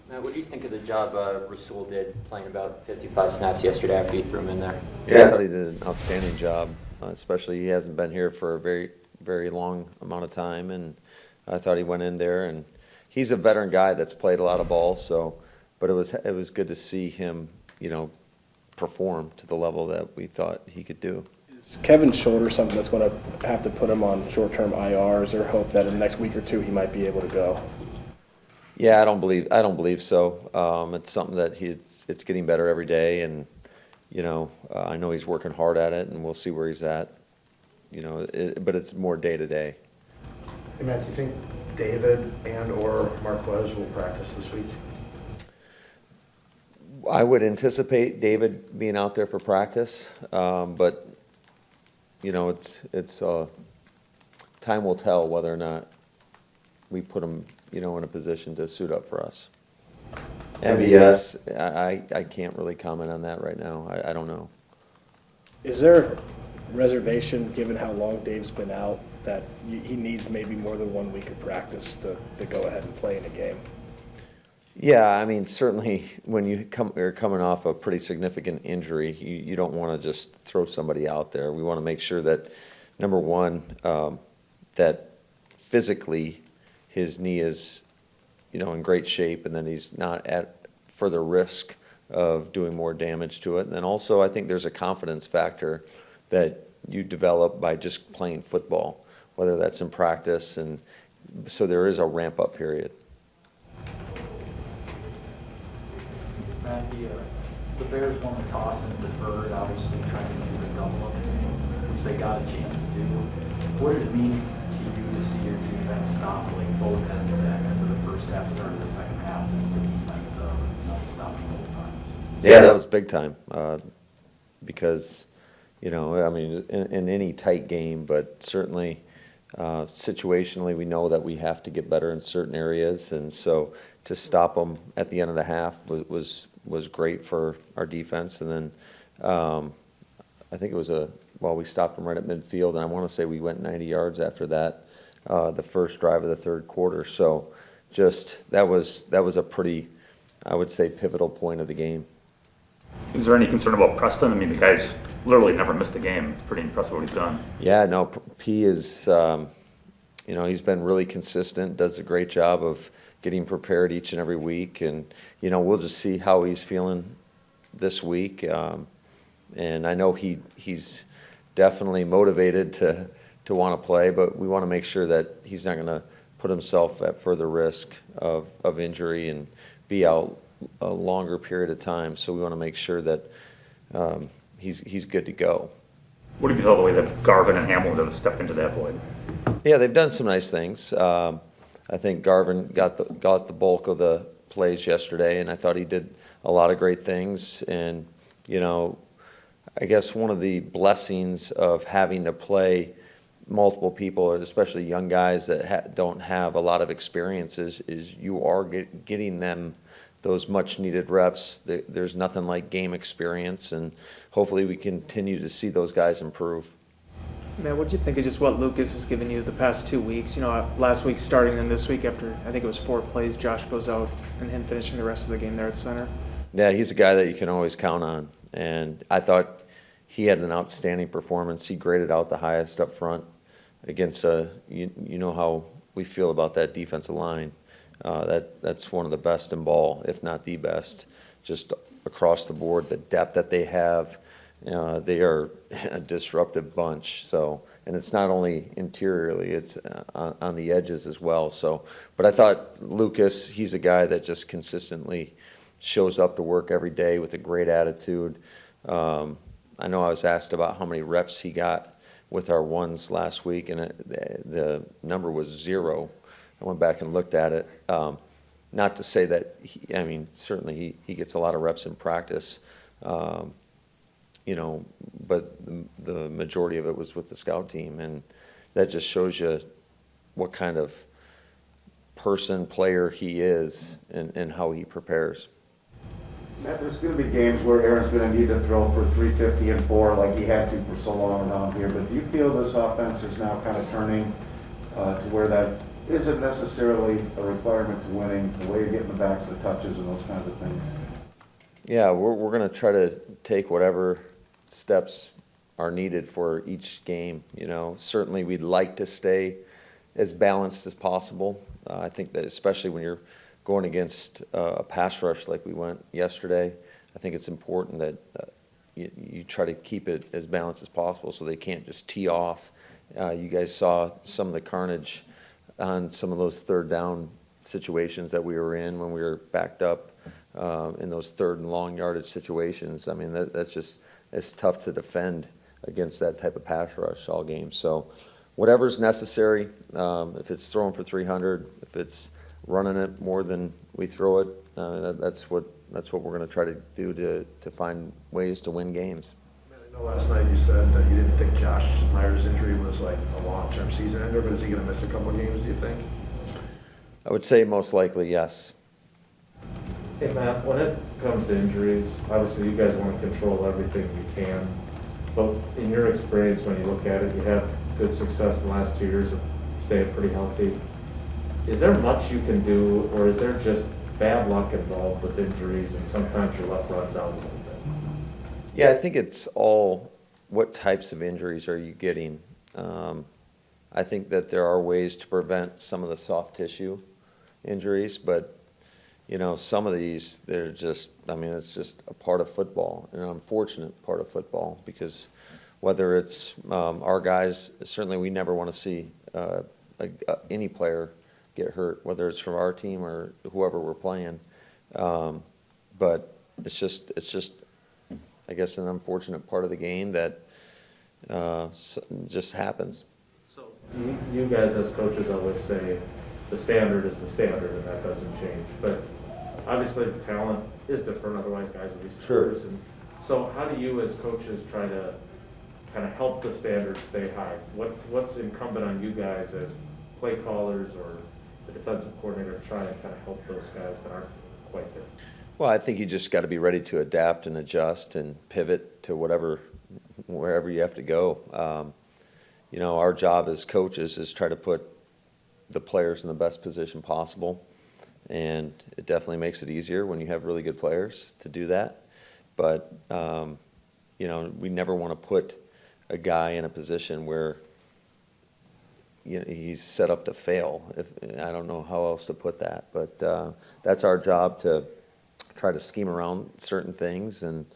Matt, what do you think of the job Rasul did playing about 55 snaps yesterday after you threw him in there? Yeah, I thought he did an outstanding job, especially he hasn't been here for a very, very long amount of time, and I thought he went in there, and he's a veteran guy that's played a lot of ball, but it was good to see him, perform to the level that we thought he could do. Is Kevin's shoulder something that's going to have to put him on short-term IRs, or hope that in the next week or two he might be able to go? Yeah, I don't believe so. It's something that it's getting better every day, and I know he's working hard at it, and we'll see where he's at. But it's more day to day. Hey Matt, do you think David and/or Marquez will practice this week? I would anticipate David being out there for practice, but it's time will tell whether or not we put him in a position to suit up for us. MVS, I can't really comment on that right now. I don't know. Is there reservation, given how long Dave's been out, that he needs maybe more than 1 week of practice to go ahead and play in a game? Yeah, I mean, certainly when you're coming off a pretty significant injury, you don't want to just throw somebody out there. We want to make sure that, number one, that physically his knee is, in great shape, and then he's not at further risk of doing more damage to it. And then also, I think there's a confidence factor that you develop by just playing football, whether that's in practice, and so there is a ramp-up period. Matt, the Bears won the toss and deferred, obviously trying to do the double-up thing, which they got a chance to do. What did it mean to you to see your defense stop both ends of that, end of the first half, start of the second half, and the defense stopping both times? Yeah, that was big time because, in any tight game, but certainly situationally we know that we have to get better in certain areas, and so to stop them at the end of the half was great for our defense. And then I think it was we stopped them right at midfield, and I want to say we went 90 yards after that, the first drive of the third quarter. So that was a pretty, I would say, pivotal point of the game. Is there any concern about Preston? I mean, the guy's literally never missed a game. It's pretty impressive what he's done. Yeah, no, P is, he's been really consistent, does a great job of getting prepared each and every week, and we'll just see how he's feeling this week. And I know he's definitely motivated to want to play, but we want to make sure that he's not going to put himself at further risk of injury and be out a longer period of time. So we want to make sure that he's good to go. What do you feel the way that Garvin and Hamilton have stepped into that void? Yeah, they've done some nice things. I think Garvin got the bulk of the plays yesterday, and I thought he did a lot of great things. And I guess one of the blessings of having to play multiple people, especially young guys that don't have a lot of experiences, is you are getting them those much-needed reps. There's nothing like game experience, and hopefully we continue to see those guys improve. Man, what did you think of just what Lucas has given you the past 2 weeks? Last week starting and this week after, I think it was 4 plays, Josh goes out and him finishing the rest of the game there at center. Yeah, he's a guy that you can always count on, and I thought he had an outstanding performance. He graded out the highest up front against you know how we feel about that defensive line. That's one of the best in ball, if not the best, just across the board. The depth that they have, they are a disruptive bunch. So, and it's not only interiorly; it's on the edges as well. So, but I thought Lucas, he's a guy that just consistently shows up to work every day with a great attitude. I know I was asked about how many reps he got with our ones last week, and the number was 0. I went back and looked at it. Not to say that, certainly he gets a lot of reps in practice, but the majority of it was with the scout team, and that just shows you what kind of player he is and how he prepares. Matt, there's going to be games where Aaron's going to need to throw for 350 and 4 like he had to for so long around here, but do you feel this offense is now kind of turning to where that isn't necessarily a requirement to winning, the way you're getting the backs, the touches, and those kinds of things. Yeah, we're going to try to take whatever steps are needed for each game. You know, certainly we'd like to stay as balanced as possible. I think that especially when you're going against a pass rush like we went yesterday, I think it's important that you try to keep it as balanced as possible so they can't just tee off. You guys saw some of the carnage on some of those third down situations that we were in when we were backed up in those third and long yardage situations. I mean, that's just, it's tough to defend against that type of pass rush all game. So whatever's necessary, if it's throwing for 300, if it's running it more than we throw it, that's what we're going to try to do to find ways to win games. I know last night you said that you didn't think Josh Myers' injury was like a long-term season ender, but is he going to miss a couple of games, do you think? I would say most likely yes. Hey Matt, when it comes to injuries, obviously you guys want to control everything you can, but in your experience, when you look at it, you have good success in the last 2 years of staying pretty healthy. Is there much you can do, or is there just bad luck involved with injuries and sometimes your luck runs out a little bit? Yeah, I think it's all what types of injuries are you getting. I think that there are ways to prevent some of the soft tissue injuries, but you know, some of these, they're just, I mean, it's just a part of football, an unfortunate part of football, because whether it's our guys, certainly we never want to see any player get hurt, whether it's from our team or whoever we're playing. But it's just, I guess, an unfortunate part of the game that just happens. So you guys as coaches always say the standard is the standard and that doesn't change. But obviously the talent is different, otherwise guys would be starters. Sure. And so how do you as coaches try to kind of help the standard stay high? What's incumbent on you guys as play callers or the defensive coordinator to try and kind of help those guys that aren't quite there? Well, I think you just got to be ready to adapt and adjust and pivot to wherever you have to go. You know, our job as coaches is try to put the players in the best position possible, and it definitely makes it easier when you have really good players to do that. But you know, we never want to put a guy in a position where he's set up to fail. I don't know how else to put that, but that's our job, to try to scheme around certain things. And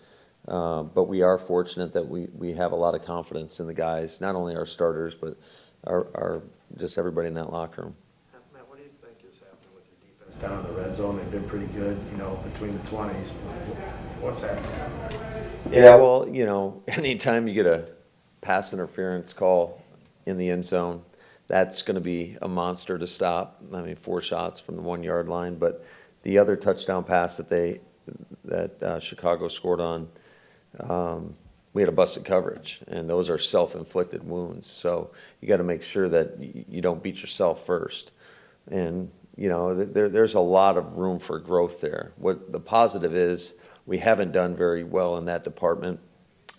but we are fortunate that we have a lot of confidence in the guys, not only our starters, but our just everybody in that locker room. Matt, what do you think is happening with your defense down in the red zone? They've been pretty good, you know, between the 20s. What's happening? Yeah, well, you know, anytime you get a pass interference call in the end zone, that's going to be a monster to stop. I mean, 4 shots from the 1 yard line, but the other touchdown pass that Chicago scored on, we had a busted coverage, and those are self-inflicted wounds. So you got to make sure that you don't beat yourself first. And you know, there's a lot of room for growth there. What the positive is, we haven't done very well in that department,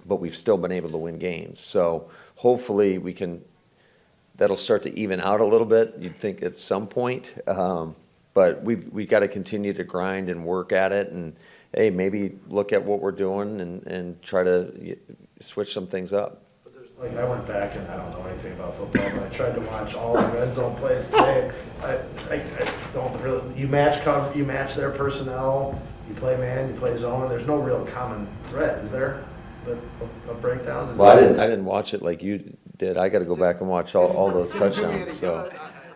but we've still been able to win games. So hopefully we can. That'll start to even out a little bit, you'd think, at some point. But we've got to continue to grind and work at it, and hey, maybe look at what we're doing and try to switch some things up. But there's, like, I went back and I don't know anything about football, but I tried to watch all the red zone plays today. I don't really. You match cover, you match their personnel. You play man, you play zone. There's no real common thread, is there? Of breakdowns. Well, I didn't watch it like you did. I got to go back and watch all those touchdowns. So.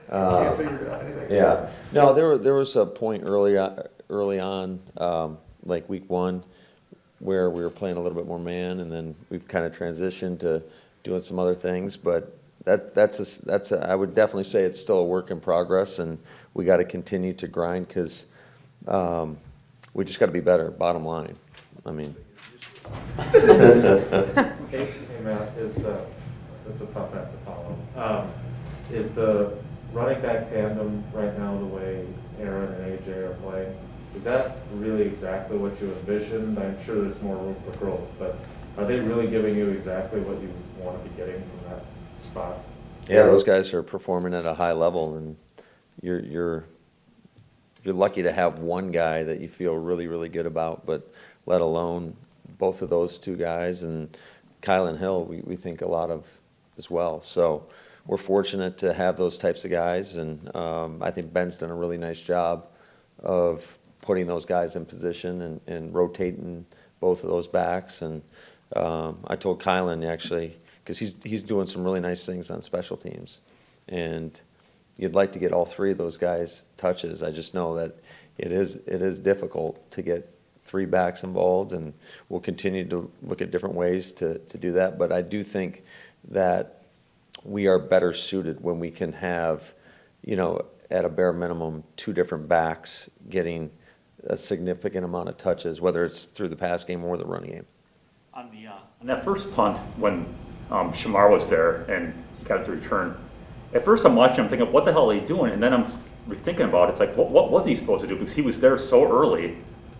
Can't figure out anything. Yeah, no, there was a point early on, like week 1, where we were playing a little bit more man, and then we've kind of transitioned to doing some other things. But that's I would definitely say it's still a work in progress, and we got to continue to grind, because we just got to be better. Bottom line, I mean. Hey Matt, that's a tough act to follow. Is the running back tandem right now, the way Aaron and AJ are playing, is that really exactly what you envisioned? I'm sure there's more room for growth, but are they really giving you exactly what you want to be getting from that spot? Yeah, those guys are performing at a high level, and you're lucky to have one guy that you feel really, really good about, but let alone both of those two guys, and Kylan Hill, we think a lot of as well. So we're fortunate to have those types of guys, and I think Ben's done a really nice job of putting those guys in position and rotating both of those backs. And I told Kylan, actually, because he's doing some really nice things on special teams, and you'd like to get all three of those guys touches. I just know that it is difficult to get three backs involved, and we'll continue to look at different ways to do that. But I do think that we are better suited when we can have, at a bare minimum, two different backs getting a significant amount of touches, whether it's through the pass game or the run game. On that first punt, when Shamar was there and got it to return, at first I'm watching, I'm thinking, what the hell are they doing? And then I'm thinking about it, it's like, what was he supposed to do? Because he was there so early,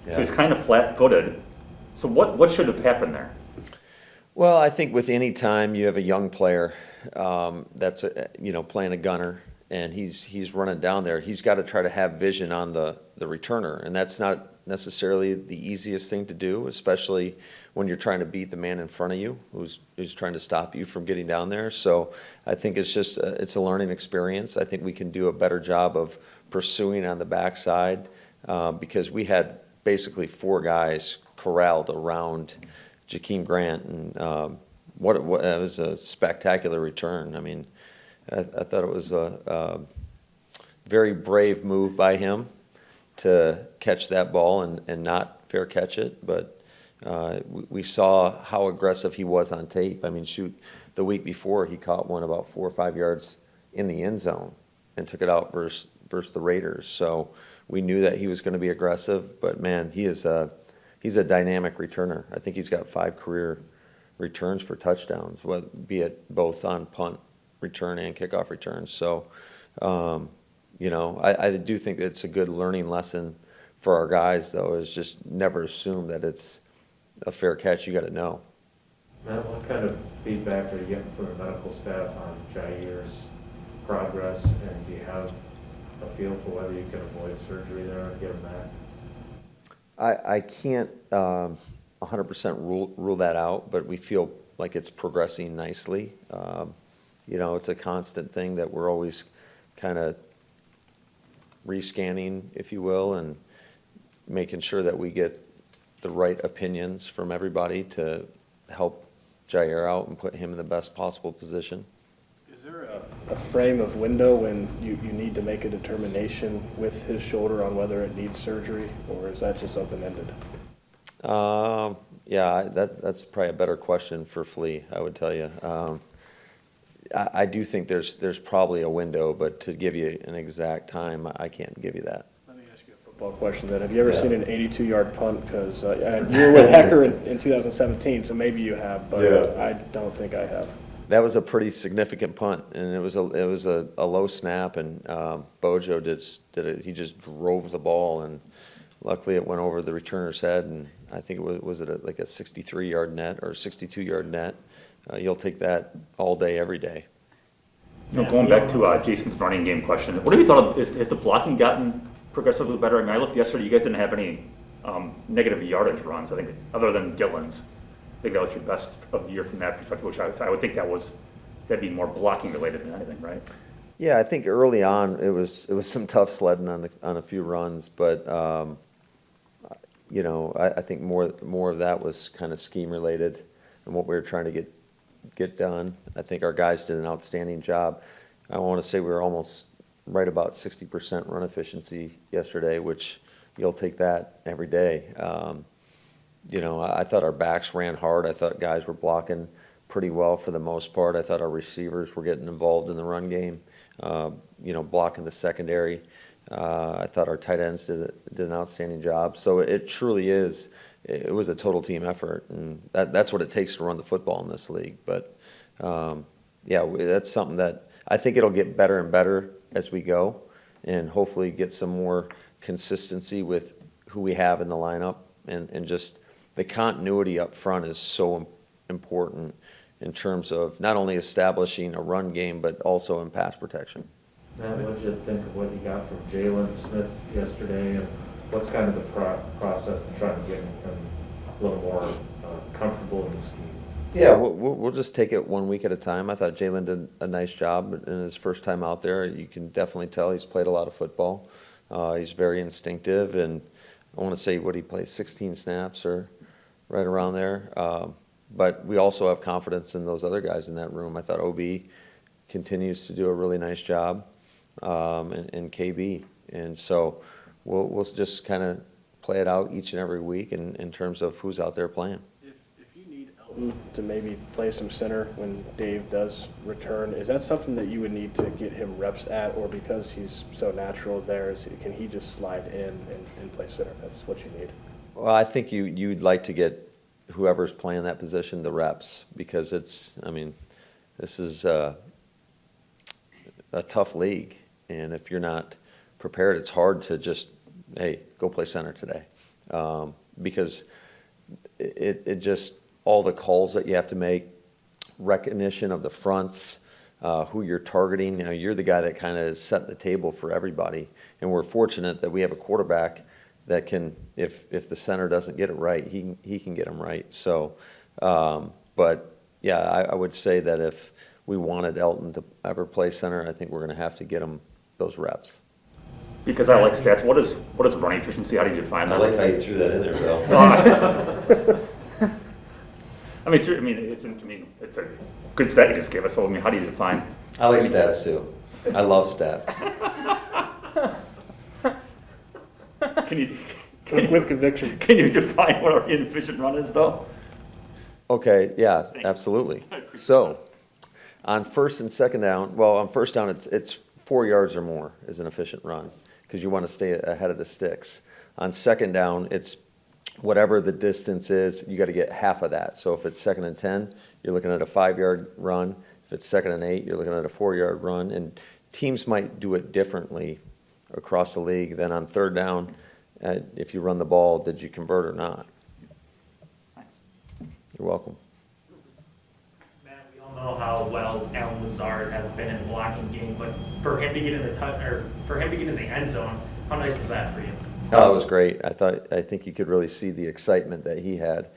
so he's kind of flat-footed. So what should have happened there? Well, I think with any time you have a young player that's playing a gunner, and he's running down there, he's got to try to have vision on the returner, and that's not necessarily the easiest thing to do, especially when you're trying to beat the man in front of you who's trying to stop you from getting down there. So I think it's just it's a learning experience. I think we can do a better job of pursuing on the backside because we had basically four guys corralled around Jakeem Grant, and it was a spectacular return. I mean, I thought it was a very brave move by him to catch that ball and not fair catch it, but we saw how aggressive he was on tape. I mean, shoot, the week before he caught one about 4 or 5 yards in the end zone and took it out versus the Raiders. So we knew that he was going to be aggressive, but man, he's a dynamic returner. I think he's got 5 career returns for touchdowns, be it both on punt return and kickoff returns. So, I do think it's a good learning lesson for our guys, though, is just never assume that it's a fair catch. You got to know. Matt, what kind of feedback are you getting from the medical staff on Jair's progress, and do you have a feel for whether you can avoid surgery there and get him back? I can't 100% rule that out, but we feel like it's progressing nicely. It's a constant thing that we're always kind of rescanning, if you will, and making sure that we get the right opinions from everybody to help Jair out and put him in the best possible position. Is there a frame of window when you need to make a determination with his shoulder on whether it needs surgery, or is that just open-ended? That's probably a better question for Flea, I would tell you. I do think there's probably a window, but to give you an exact time, I can't give you that. Let me ask you a football question then. Have you ever seen an 82-yard punt? Because you were with Hecker in 2017, so maybe you have, but I don't think I have. That was a pretty significant punt, and it was a low snap, and Bojo did it. He just drove the ball, and luckily it went over the returner's head, and I think it was like a 63-yard net or 62-yard net. You'll take that all day, every day. Going back to Jason's running game question, what have you thought of, has the blocking gotten progressively better? I mean, I looked yesterday, you guys didn't have any negative yardage runs, I think, other than Dylan's. I think that was your best of the year from that perspective, which I would think that'd be more blocking related than anything, right? Yeah, I think early on it was some tough sledding on a few runs, but I think more of that was kind of scheme related and what we were trying to get done. I think our guys did an outstanding job. I want to say we were almost right about 60% run efficiency yesterday, which you'll take that every day. I thought our backs ran hard. I thought guys were blocking pretty well for the most part. I thought our receivers were getting involved in the run game, blocking the secondary. I thought our tight ends did an outstanding job. So it truly is. It was a total team effort, and that's what it takes to run the football in this league. But, that's something that I think it'll get better and better as we go, and hopefully get some more consistency with who we have in the lineup, and just the continuity up front is so important in terms of not only establishing a run game, but also in pass protection. Matt, what did you think of what you got from Jalen Smith yesterday, and what's kind of the process to try to get him a little more comfortable in the scheme? Yeah, we'll just take it 1 week at a time. I thought Jalen did a nice job in his first time out there. You can definitely tell he's played a lot of football. He's very instinctive, and I want to say what he plays 16 snaps or right around there. But we also have confidence in those other guys in that room. I thought OB continues to do a really nice job, and KB. And so we'll just kind of play it out each and every week in terms of who's out there playing. If you need Elton to maybe play some center when Dave does return, is that something that you would need to get him reps at, or because he's so natural there, can he just slide in and play center? That's what you need. Well, I think you'd like to get whoever's playing that position the reps, because this is a tough league, and if you're not prepared, it's hard to just, hey, go play center today, because it just, all the calls that you have to make, recognition of the fronts, who you're targeting. You're the guy that kind of set the table for everybody, and we're fortunate that we have a quarterback that can, if the center doesn't get it right, he can get them right. So, but yeah, I would say that if we wanted Elton to ever play center, I think we're going to have to get him those reps. Because I like stats. What is running efficiency? How do you define that? I like how you threw that in there, Bill. It's a good stat you just gave us. So how do you define? I like stats too. I love stats. With conviction. Can you define what our inefficient run is, though? Okay, yeah, absolutely. So, on first and second down, on first down it's 4 yards or more is an efficient run, because you want to stay ahead of the sticks. On second down, it's whatever the distance is, you got to get half of that. So if it's 2nd and 10, you're looking at a 5-yard run. If it's 2nd and 8, you're looking at a 4-yard run. And teams might do it differently across the league. Then on third down, if you run the ball, did you convert or not? You're welcome. Matt, we all know how well Alan Lazard has been in the blocking game, but for him to get in the end zone, how nice was that for you? Oh, it was great. I think you could really see the excitement that he had.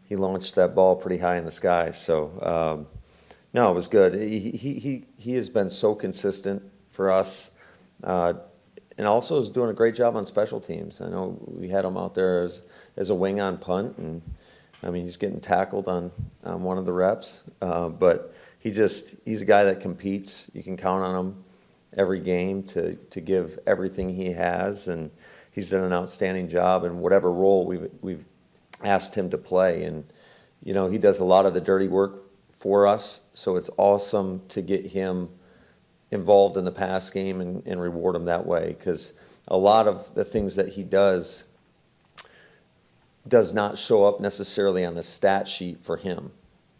He launched that ball pretty high in the sky. So, no, it was good. He has been so consistent for us, and also is doing a great job on special teams. I know we had him out there as a wing on punt, and he's getting tackled on one of the reps. But he's a guy that competes. You can count on him every game to give everything he has, and he's done an outstanding job in whatever role we've asked him to play. And, he does a lot of the dirty work for us, so it's awesome to get him involved in the pass game and reward him that way, because a lot of the things that he does not show up necessarily on the stat sheet for him,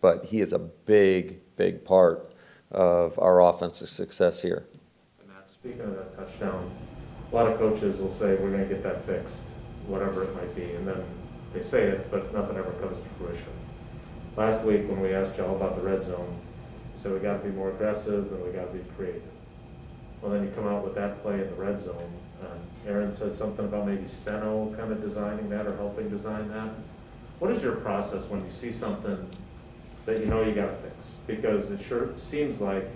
but he is a big, big part of our offensive success here. And Matt, speaking of that touchdown, a lot of coaches will say, we're going to get that fixed, whatever it might be, and then they say it, but nothing ever comes to fruition. Last week when we asked y'all about the red zone, you said we got to be more aggressive and we got to be creative. Well, then you come out with that play in the red zone. Aaron said something about maybe Steno kind of designing that or helping design that. What is your process when you see something that you got to fix? Because it sure seems like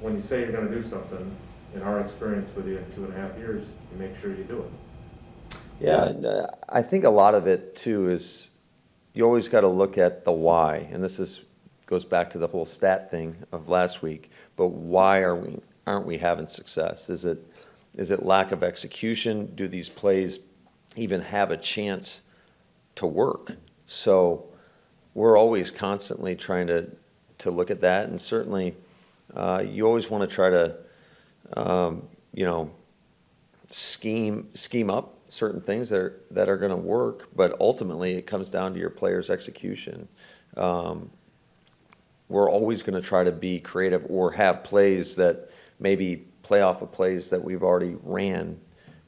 when you say you're going to do something, in our experience with you in 2.5 years, you make sure you do it. Yeah, I think a lot of it too is you always got to look at the why, and goes back to the whole stat thing of last week. But why aren't we having success? Is it lack of execution? Do these plays even have a chance to work? So we're always constantly trying to look at that, and certainly you always want to try to scheme up certain things that are going to work, but ultimately it comes down to your players' execution. We're always going to try to be creative or have plays that maybe play off of plays that we've already ran,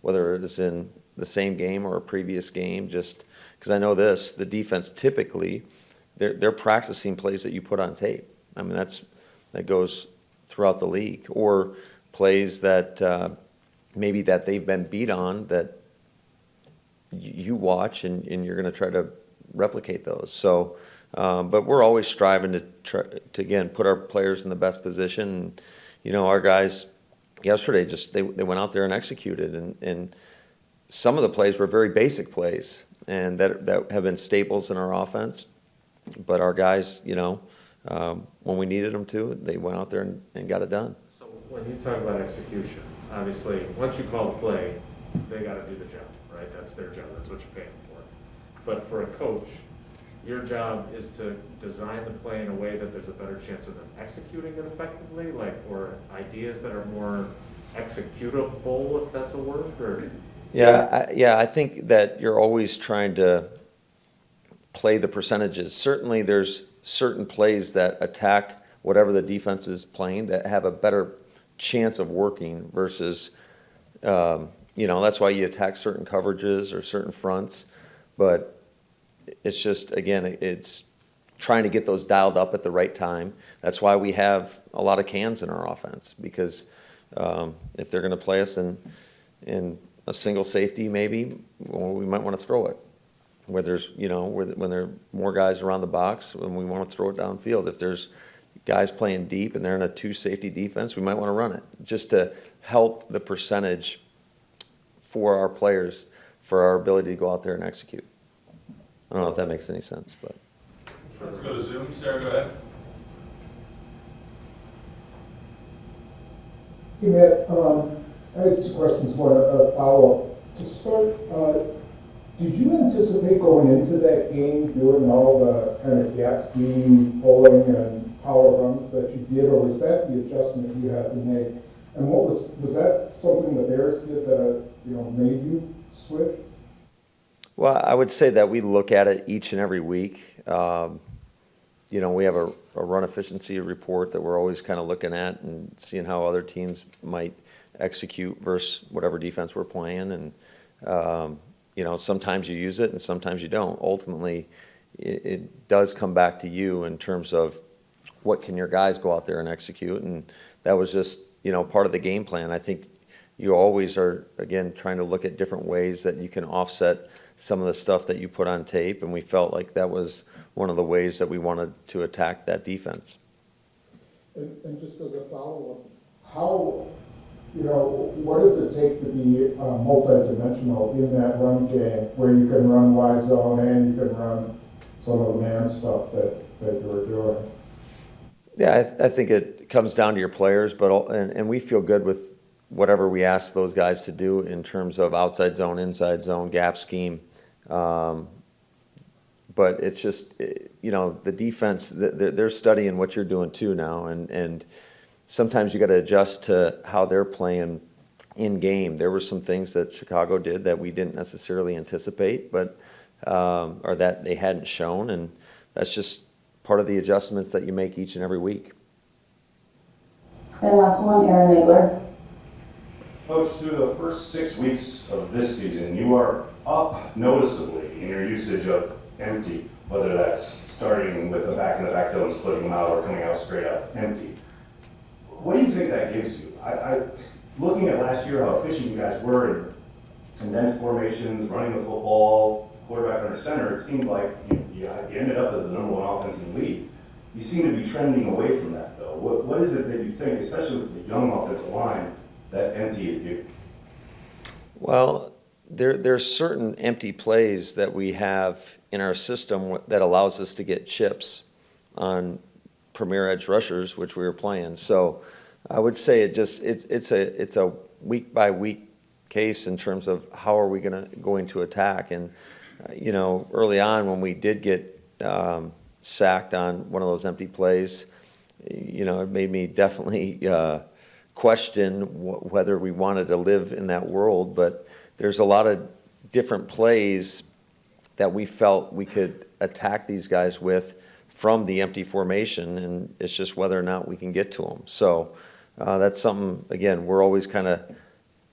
whether it is in the same game or a previous game, just because I know the defense typically, they're practicing plays that you put on tape. That goes throughout the league. Or plays that maybe that they've been beat on that you watch and you're going to try to replicate those. So, but we're always striving to again put our players in the best position. And, our guys yesterday they went out there and executed, and some of the plays were very basic plays and that have been staples in our offense. But our guys, when we needed them to, they went out there and got it done. So when you talk about execution, obviously, once you call the play, they got to do the job, right? That's their job. That's what you're paying them for. But for a coach, your job is to design the play in a way that there's a better chance of them executing it effectively, or ideas that are more executable, if that's a word, or? Yeah, I think that you're always trying to play the percentages. Certainly there's certain plays that attack whatever the defense is playing that have a better chance of working versus, that's why you attack certain coverages or certain fronts. But it's just, again, it's trying to get those dialed up at the right time. That's why we have a lot of cans in our offense, because if they're going to play us in a single safety, maybe, well, we might want to throw it. Where there's, when there are more guys around the box, when we want to throw it downfield. If there's guys playing deep and they're in a 2-safety defense, we might want to run it just to help the percentage for our players, for our ability to go out there and execute. I don't know if that makes any sense, but. Let's go to Zoom. Sarah, go ahead. Hey, Matt, I had 2 questions. One, a follow-up. To start, did you anticipate going into that game doing all the kind of gap scheme, pulling, and power runs that you did, or was that the adjustment you had to make? And was that something the Bears did that made you switch? Well, I would say that we look at it each and every week. We have a run efficiency report that we're always kind of looking at and seeing how other teams might execute versus whatever defense we're playing. And, sometimes you use it and sometimes you don't. Ultimately, it does come back to you in terms of what can your guys go out there and execute. And that was just, part of the game plan. I think you always are, again, trying to look at different ways that you can offset some of the stuff that you put on tape. And we felt like that was one of the ways that we wanted to attack that defense. And just as a follow-up, how, what does it take to be multi-dimensional in that run game where you can run wide zone and you can run some of the man stuff that you were doing? Yeah, I think it comes down to your players, and we feel good with whatever we ask those guys to do in terms of outside zone, inside zone, gap scheme. But it's just, the defense, they're studying what you're doing too now, and sometimes you got to adjust to how they're playing in game. There were some things that Chicago did that we didn't necessarily anticipate, but or that they hadn't shown, and that's just part of the adjustments that you make each and every week. And last one, Aaron Nagler. Coach, through the first 6 weeks of this season, you are up noticeably in your usage of empty, whether that's starting with a back in the backfield and splitting them out or coming out straight up empty. What do you think that gives you? Looking at last year, how efficient you guys were in condensed formations, running the football, quarterback under center, it seemed like you ended up as the #1 offense in the league. You seem to be trending away from that, though. What is it that you think, especially with the young offensive line, that empty is giving? Well, there's certain empty plays that we have in our system that allows us to get chips on premier edge rushers, which we were playing. So I would say it's a week by week case in terms of how are we going to attack. And early on when we did get sacked on one of those empty plays, it made me definitely question whether we wanted to live in that world. But there's a lot of different plays that we felt we could attack these guys with from the empty formation, and it's just whether or not we can get to them. So that's something, again, we're always kind of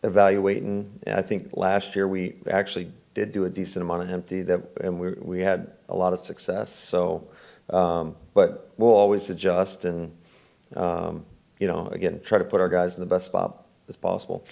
evaluating. I think last year we actually did do a decent amount of empty, and we had a lot of success. So, but we'll always adjust, and again, try to put our guys in the best spot as possible.